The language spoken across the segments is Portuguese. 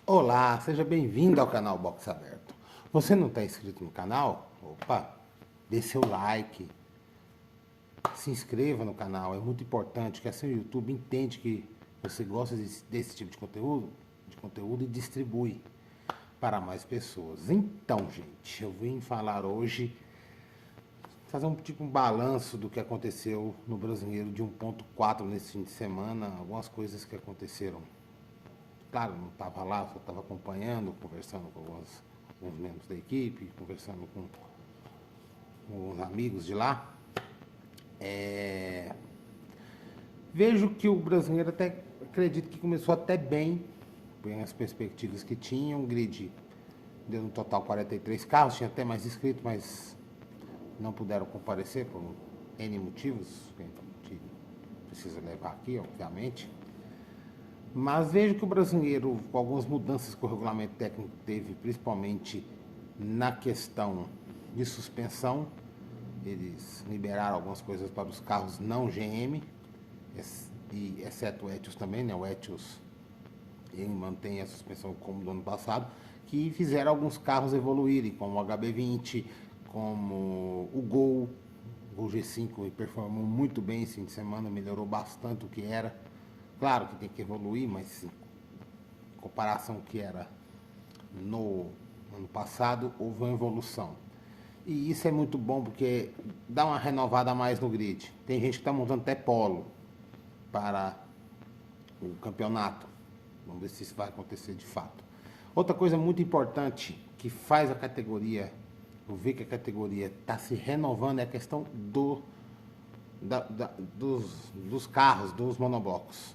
Olá, seja bem-vindo ao canal Box Aberto. Você não está inscrito no canal? Opa, dê seu like, se inscreva no canal, é muito importante que assim o YouTube entende que você gosta desse tipo de conteúdo e distribui para mais pessoas. Então, gente, eu vim falar hoje, fazer um balanço do que aconteceu no Brasileiro de 1.4 nesse fim de semana, algumas coisas que aconteceram. Claro, não estava lá, só estava acompanhando, conversando com alguns membros da equipe, conversando com os amigos de lá. Vejo que o brasileiro até, acredito que começou até bem as perspectivas que tinha. O grid deu no total 43 carros, tinha até mais inscritos, mas não puderam comparecer por N motivos, que a gente precisa levar aqui, obviamente. Mas vejo que o brasileiro, com algumas mudanças que o regulamento técnico teve, principalmente na questão de suspensão, eles liberaram algumas coisas para os carros não GM, e exceto o Etios também, né? O Etios ele mantém a suspensão como do ano passado, que fizeram alguns carros evoluírem, como o HB20, como o Gol G5 performou muito bem esse fim de semana, melhorou bastante o que era. Claro que tem que evoluir, mas em comparação ao que era no ano passado, houve uma evolução. E isso é muito bom porque dá uma renovada a mais no grid. Tem gente que está montando até polo para o campeonato. Vamos ver se isso vai acontecer de fato. Outra coisa muito importante que faz a categoria, eu ver que a categoria está se renovando, é a questão dos carros, dos monoblocos.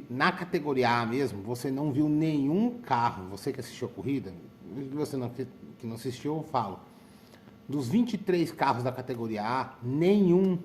Na categoria A mesmo, você não viu nenhum carro, você que assistiu a corrida, você que não assistiu, eu falo. Dos 23 carros da categoria A, nenhum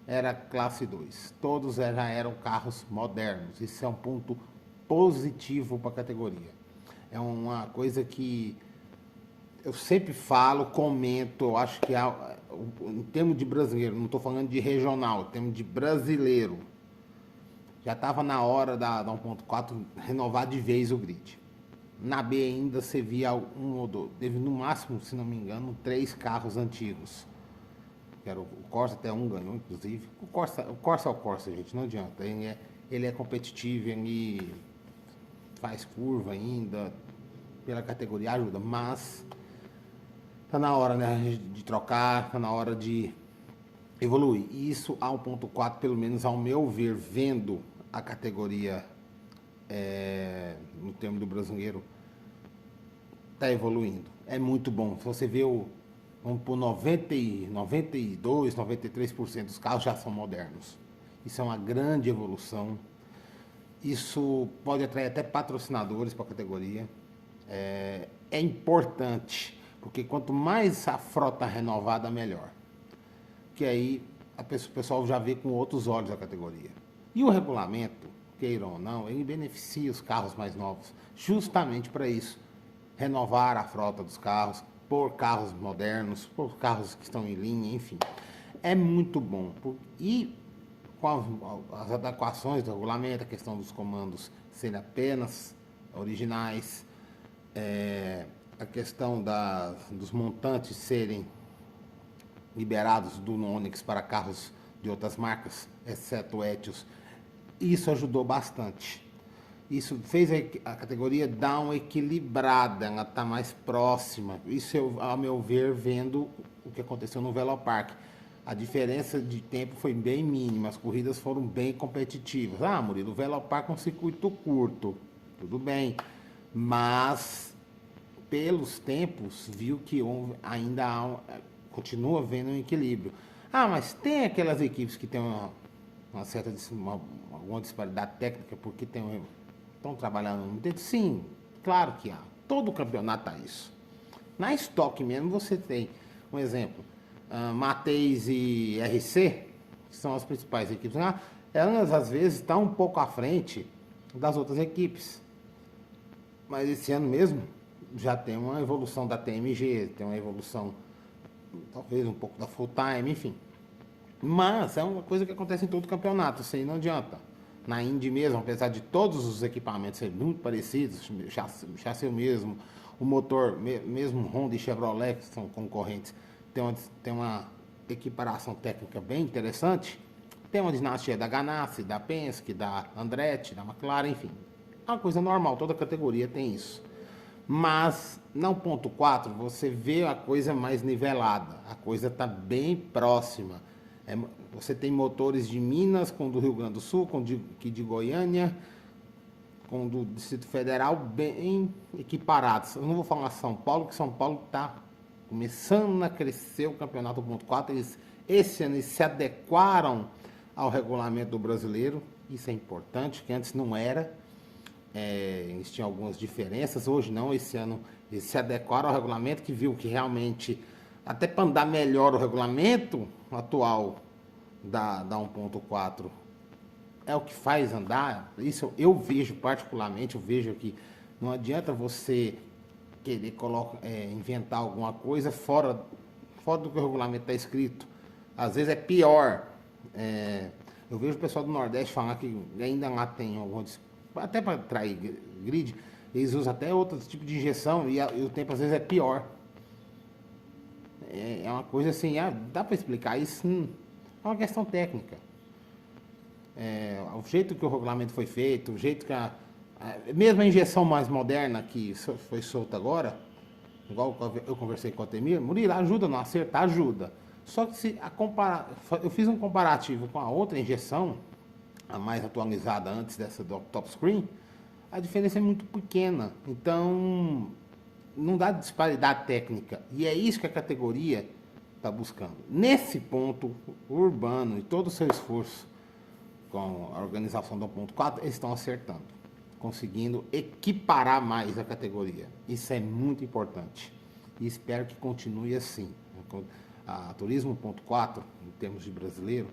era classe 2. Todos já eram carros modernos. Isso é um ponto positivo para a categoria. É uma coisa que eu sempre falo, comento, eu acho que em termos de brasileiro, não estou falando de regional, em termos de brasileiro, já estava na hora da 1.4 renovar de vez o grid. Na B ainda você via um ou dois, teve no máximo, se não me engano, 3 carros antigos. Que era o Corsa, até um ganhou, inclusive. O Corsa é o Corsa, gente, não adianta. Ele é competitivo, ele faz curva ainda, pela categoria ajuda, mas tá na hora, né, de trocar, tá na hora de evoluir. E isso a 1.4, pelo menos ao meu ver, vendo a categoria no termo do brasileiro, está evoluindo. É muito bom. Se você vê vamos por 92, 93% dos carros já são modernos. Isso é uma grande evolução. Isso pode atrair até patrocinadores para a categoria. É importante, porque quanto mais a frota renovada, melhor. Que aí o pessoal já vê com outros olhos a categoria. E o regulamento, queiram ou não, ele beneficia os carros mais novos, justamente para isso. Renovar a frota dos carros, por carros modernos, por carros que estão em linha, enfim. É muito bom. E com as adequações do regulamento, a questão dos comandos serem apenas originais, a questão dos montantes serem liberados do Onix para carros de outras marcas, exceto o Etios, isso ajudou bastante. Isso fez a categoria dar uma equilibrada, ela está mais próxima. Isso, ao meu ver, vendo o que aconteceu no Velopark. A diferença de tempo foi bem mínima, as corridas foram bem competitivas. Ah, Murilo, o Velopark é um circuito curto, tudo bem, mas pelos tempos, viu que ainda continua havendo um equilíbrio. Ah, mas tem aquelas equipes que têm alguma disparidade técnica porque estão trabalhando no tempo? Sim, claro que há. Todo campeonato há isso. Na Stock mesmo você tem, um exemplo, Mateis e RC, que são as principais equipes. Elas às vezes estão um pouco à frente das outras equipes. Mas esse ano mesmo já tem uma evolução da TMG, tem uma evolução talvez um pouco da Full Time, enfim. Mas é uma coisa que acontece em todo campeonato, isso aí não adianta. Na Indy mesmo, apesar de todos os equipamentos serem muito parecidos, chassi o mesmo, o motor, mesmo Honda e Chevrolet, que são concorrentes, tem uma equiparação técnica bem interessante. Tem uma dinastia da Ganassi, da Penske, da Andretti, da McLaren, enfim. É uma coisa normal, toda categoria tem isso. Mas na 1.4 você vê a coisa mais nivelada, a coisa está bem próxima. Você tem motores de Minas com do Rio Grande do Sul, com de Goiânia, com do Distrito Federal bem equiparados. Eu não vou falar São Paulo, que São Paulo está começando a crescer o campeonato 1.4. Esse ano eles se adequaram ao regulamento do brasileiro, isso é importante, que antes não era. Eles tinham algumas diferenças, hoje não, esse ano eles se adequaram ao regulamento, que viu que realmente, até para andar melhor o regulamento atual da 1.4, é o que faz andar. Isso eu vejo particularmente, eu vejo que não adianta você querer inventar alguma coisa fora do que o regulamento está escrito. Às vezes é pior. Eu vejo o pessoal do Nordeste falar que ainda lá tem alguns, até para trair grid, eles usam até outro tipo de injeção e o tempo às vezes é pior. É uma coisa assim, dá para explicar isso? É uma questão técnica. O jeito que o regulamento foi feito, o jeito que mesmo a injeção mais moderna que foi solta agora, igual eu conversei com o Temir, Murilo, ajuda não acertar, ajuda. Só que eu fiz um comparativo com a outra injeção, a mais atualizada antes dessa do top screen, a diferença é muito pequena. Então, não dá disparidade técnica. E é isso que a categoria está buscando. Nesse ponto, o Urbano e todo o seu esforço com a organização do 1.4, eles estão acertando, conseguindo equiparar mais a categoria. Isso é muito importante. E espero que continue assim. A Turismo 1.4, em termos de brasileiro,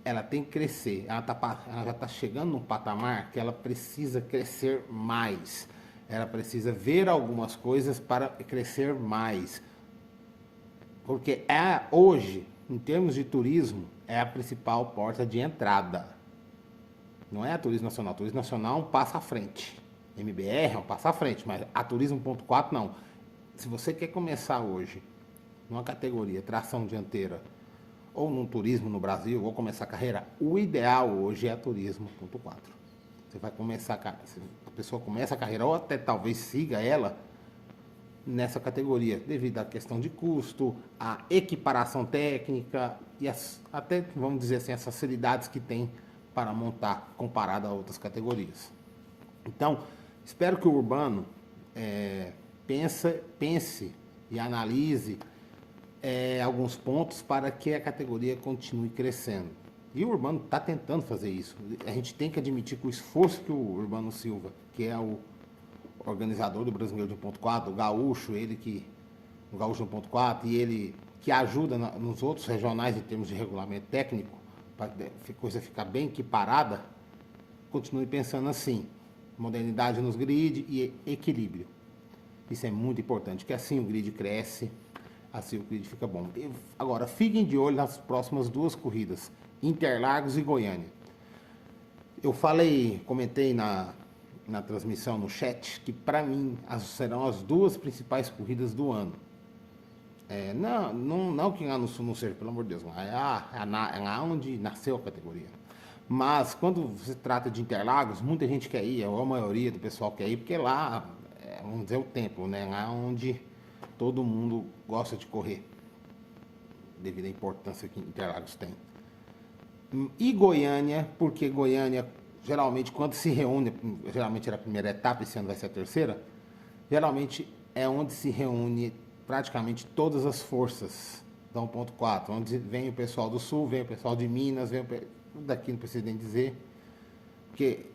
ela tem que crescer. Ela já está chegando num patamar que ela precisa crescer mais. Ela precisa ver algumas coisas para crescer mais. Porque hoje, em termos de turismo, é a principal porta de entrada. Não é a Turismo Nacional. A Turismo Nacional é um passo à frente. MBR é um passo à frente, mas a Turismo 1.4 não. Se você quer começar hoje numa categoria tração dianteira ou num turismo no Brasil, ou começar a carreira, o ideal hoje é a Turismo 1.4. Você vai começar a pessoa começa a carreira ou até talvez siga ela nessa categoria, devido à questão de custo, à equiparação técnica e até, vamos dizer assim, as facilidades que tem para montar comparado a outras categorias. Então, espero que o Urbano pense e analise alguns pontos para que a categoria continue crescendo. E o Urbano está tentando fazer isso. A gente tem que admitir que o esforço que o Urbano Silva, que é o organizador do Brasileiro de 1.4, o Gaúcho, o Gaúcho 1.4, e ele que ajuda nos outros regionais em termos de regulamento técnico, para a coisa ficar bem equiparada, continue pensando assim, modernidade nos grid e equilíbrio. Isso é muito importante, porque assim o grid cresce, assim o grid fica bom. Agora, fiquem de olho nas próximas duas corridas, Interlagos e Goiânia. Eu comentei na transmissão, no chat, que para mim serão as duas principais corridas do ano. Não que lá no Sul não seja, pelo amor de Deus, é lá onde nasceu a categoria. Mas quando se trata de Interlagos, muita gente quer ir, ou a maioria do pessoal quer ir, porque lá, vamos dizer, o templo, né? Lá onde todo mundo gosta de correr, devido à importância que Interlagos tem. E Goiânia, porque Goiânia, geralmente, quando se reúne, geralmente era a primeira etapa, esse ano vai ser a terceira, geralmente é onde se reúne praticamente todas as forças da 1.4, onde vem o pessoal do Sul, vem o pessoal de Minas, daqui não precisa nem dizer, porque,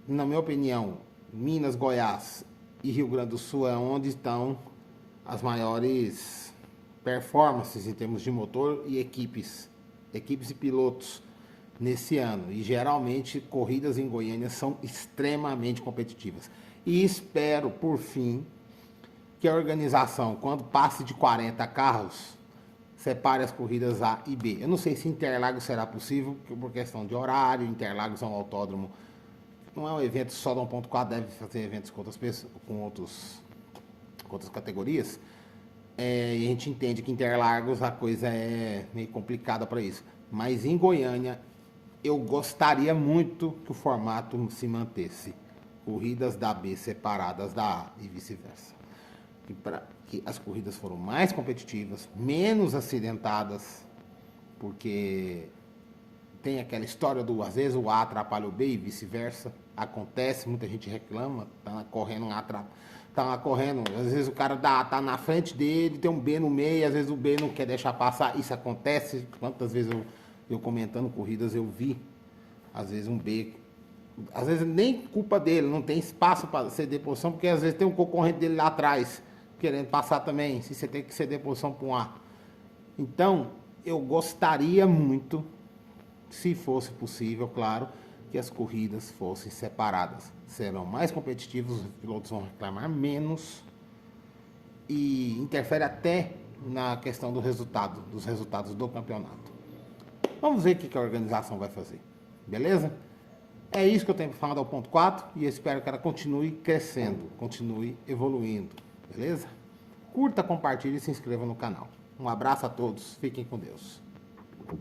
na minha opinião, Minas, Goiás e Rio Grande do Sul é onde estão as maiores performances em termos de motor e equipes e pilotos nesse ano. E geralmente corridas em Goiânia são extremamente competitivas. E espero, por fim, que a organização, quando passe de 40 carros, separe as corridas A e B. Eu não sei se Interlagos será possível, por questão de horário. Interlagos é um autódromo, não é um evento só da 1.4, deve fazer eventos com outras pessoas, com outras categorias. E a gente entende que Interlagos a coisa é meio complicada para isso. Mas em Goiânia, eu gostaria muito que o formato se mantesse. Corridas da B separadas da A e vice-versa. Que as corridas foram mais competitivas, menos acidentadas, porque tem aquela história do, às vezes o A atrapalha o B e vice-versa. Acontece, muita gente reclama, tá correndo um A tá lá correndo, às vezes o cara tá na frente dele, tem um B no meio, às vezes o B não quer deixar passar. Isso acontece, quantas vezes eu comentando corridas eu vi, às vezes um B, às vezes nem culpa dele, não tem espaço para ceder posição, porque às vezes tem um concorrente dele lá atrás, querendo passar também, se você tem que ceder posição para um A. Então, eu gostaria muito, se fosse possível, claro, que as corridas fossem separadas. Serão mais competitivos, os pilotos vão reclamar menos e interfere até na questão dos resultados do campeonato. Vamos ver o que a organização vai fazer, beleza? É isso que eu tenho para falar do ponto 4 e eu espero que ela continue crescendo, continue evoluindo, beleza? Curta, compartilhe e se inscreva no canal. Um abraço a todos, fiquem com Deus.